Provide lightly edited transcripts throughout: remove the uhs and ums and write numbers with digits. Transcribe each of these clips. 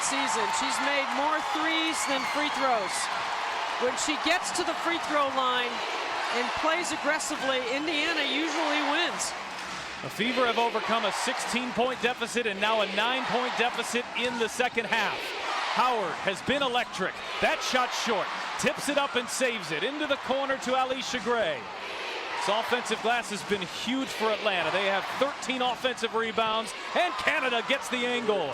season. She's made more threes than free throws. When she gets to the free throw line and plays aggressively, Indiana usually wins. The Fever have overcome a 16-point deficit and now a 9-point deficit in the second half. Howard has been electric. That shot short. Tips it up and saves it. Into the corner to Alicia Gray. This offensive glass has been huge for Atlanta. They have 13 offensive rebounds, and Canada gets the angle.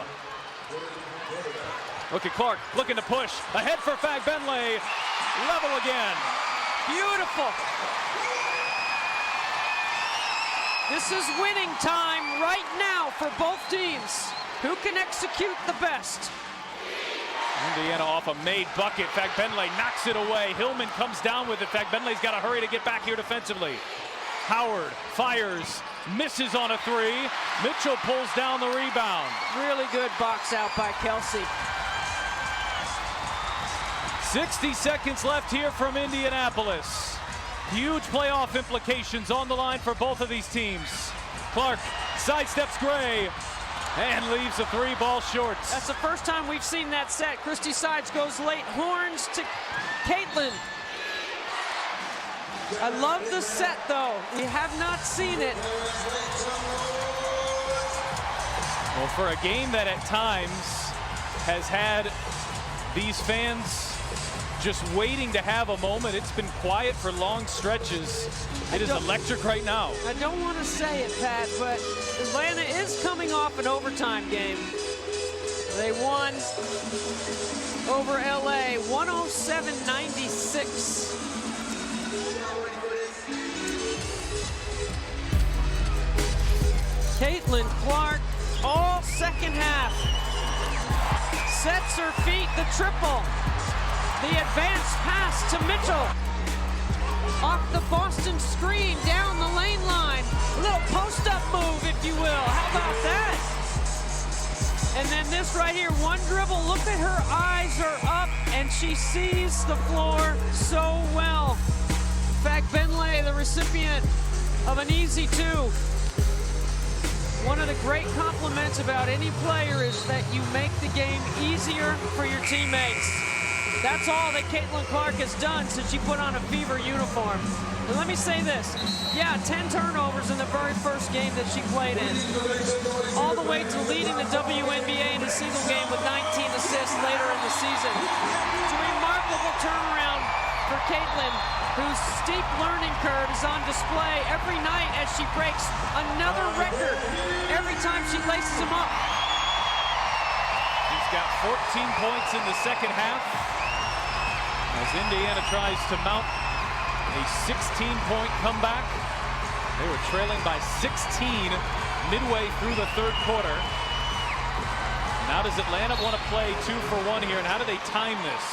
Look at Clark looking to push. Ahead for Fagbenle. Level again. Beautiful. This is winning time right now for both teams. Who can execute the best? Indiana off a made bucket. Fagbenle knocks it away. Hillman comes down with it. Fagbenle's got to hurry to get back here defensively. Howard fires, misses on a three. Mitchell pulls down the rebound. Really good box out by Kelsey. 60 seconds left here from Indianapolis. Huge playoff implications on the line for both of these teams. Clark sidesteps Gray and leaves the three ball short. That's the first time we've seen that set. Christy Sides goes late. Horns to Caitlin. I love the set, though. We have not seen it. Well, for a game that at times has had these fans just waiting to have a moment, it's been quiet for long stretches. It is electric right now. I don't want to say it, Pat, but Atlanta is coming off an overtime game. They won over LA 107-96. Caitlin Clark, all second half. Sets her feet, the triple. The advance pass to Mitchell. Off the Boston screen, down the lane line. A little post-up move, if you will. How about that? And then this right here, one dribble. Look at her eyes are up, and she sees the floor so well. Fagbenle, the recipient of an easy two. One of the great compliments about any player is that you make the game easier for your teammates. That's all that Caitlin Clark has done since she put on a Fever uniform. And let me say this, yeah, 10 turnovers in the very first game that she played in. All the way to leading the WNBA in a single game with 19 assists later in the season. It's a remarkable turnaround for Caitlin, whose steep learning curve is on display every night as she breaks another record every time she laces them up. She's got 14 points in the second half as Indiana tries to mount a 16-point comeback. They were trailing by 16 midway through the third quarter. Now does Atlanta want to play 2 for 1 here, and how do they time this?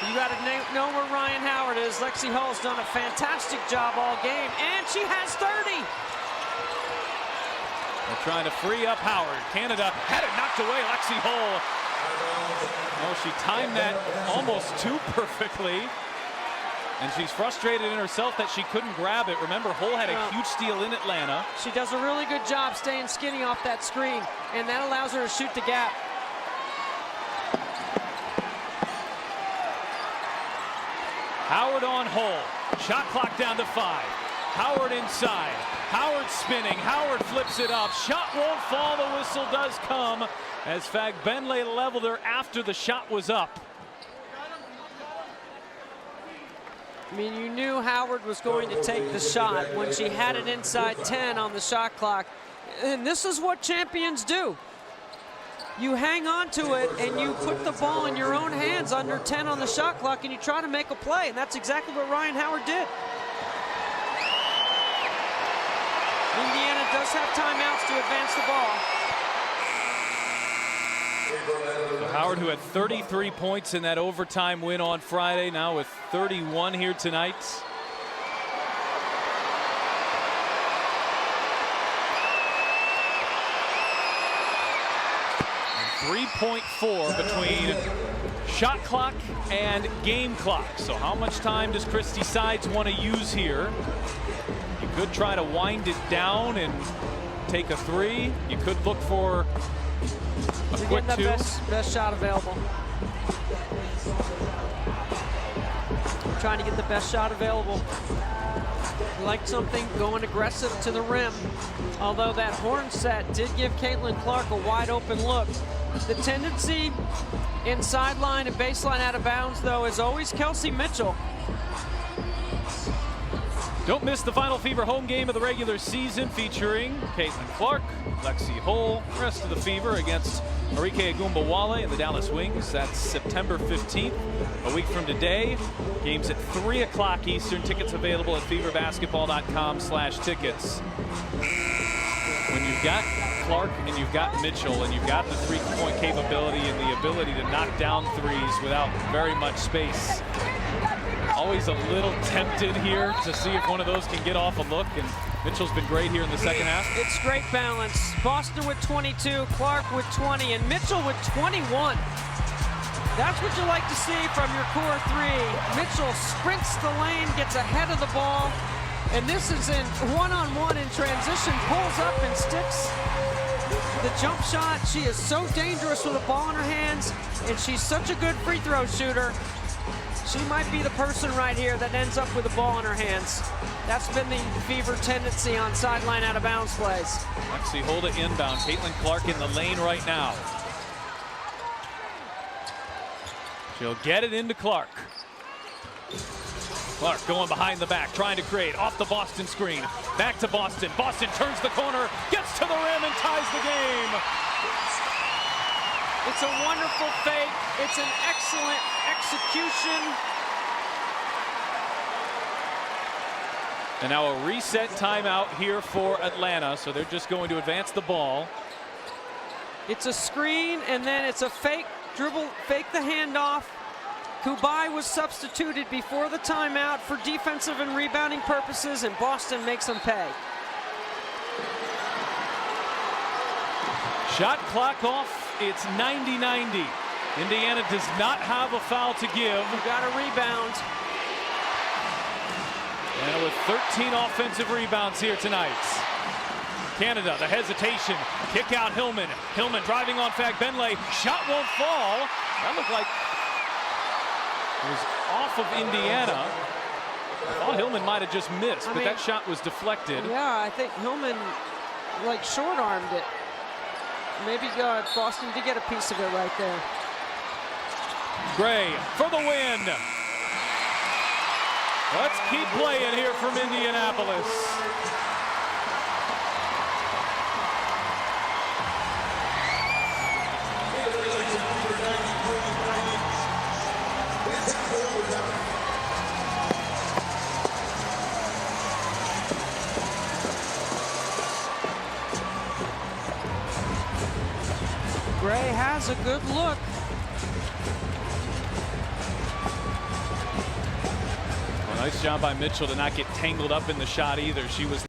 You got to know where Ryan Howard is. Lexi Hull's done a fantastic job all game, and she has 30. They're trying to free up Howard. Canada had it knocked away. Lexi Hull. Oh, she timed that almost too perfectly. And she's frustrated in herself that she couldn't grab it. Remember, Hull had a huge steal in Atlanta. She does a really good job staying skinny off that screen, and that allows her to shoot the gap. Howard on Hull. Shot clock down to 5. Howard inside. Howard spinning. Howard flips it up. Shot won't fall. The whistle does come as Fagbenle leveled her after the shot was up. I mean, you knew Howard was going to take the shot when she had it inside 10 on the shot clock. And this is what champions do. You hang on to it and you put the ball in your own hands under 10 on the shot clock and you try to make a play. And that's exactly what Ryan Howard did. Indiana does have timeouts to advance the ball. So Howard, who had 33 points in that overtime win on Friday, now with 31 here tonight. And 3.4 between shot clock and game clock. So how much time does Christy Sides want to use here? You could try to wind it down and take a three. You could look for A They're quick getting the two. best shot available. Trying to get the best shot available. Like something going aggressive to the rim. Although that horn set did give Caitlin Clark a wide open look. The tendency in sideline and baseline out of bounds, though, is always Kelsey Mitchell. Don't miss the Final Fever home game of the regular season featuring Caitlin Clark, Lexi Hull, rest of the Fever against Arike Agumbawale and the Dallas Wings. That's September 15th, a week from today. Games at 3 o'clock Eastern. Tickets available at feverbasketball.com/tickets. When you've got Clark and you've got Mitchell and you've got the three-point capability and the ability to knock down threes without very much space, always a little tempted here to see if one of those can get off a look, and Mitchell's been great here in the second half. It's great balance. Boston with 22, Clark with 20, and Mitchell with 21. That's what you like to see from your core three. Mitchell sprints the lane, gets ahead of the ball, and this is in one-on-one in transition, pulls up and sticks the jump shot. She is so dangerous with a ball in her hands, and she's such a good free throw shooter. She might be the person right here that ends up with a ball in her hands. That's been the Fever tendency on sideline out of bounds plays. Lexi Hull to inbound. Caitlin Clark in the lane right now. She'll get it into Clark. Clark going behind the back, trying to create off the Boston screen. Back to Boston. Boston turns the corner, gets to the rim and ties the game. It's a wonderful fake. It's an excellent execution. And now a reset timeout here for Atlanta, so they're just going to advance the ball. It's a screen, and then it's a fake dribble, fake the handoff. Kubai was substituted before the timeout for defensive and rebounding purposes, and Boston makes them pay. Shot clock off. It's 90-90. Indiana does not have a foul to give. You got a rebound. And with 13 offensive rebounds here tonight. Canada, the hesitation. Kick out Hillman. Hillman driving on Fagbenle. Shot won't fall. That looked like it was off of Indiana. I thought Hillman might have just missed, but that shot was deflected. Yeah, I think Hillman like short-armed it. Maybe Boston did get a piece of it right there. Gray for the win. Let's keep playing here from Indianapolis. Gray has a good look. Well, nice job by Mitchell to not get tangled up in the shot either. She was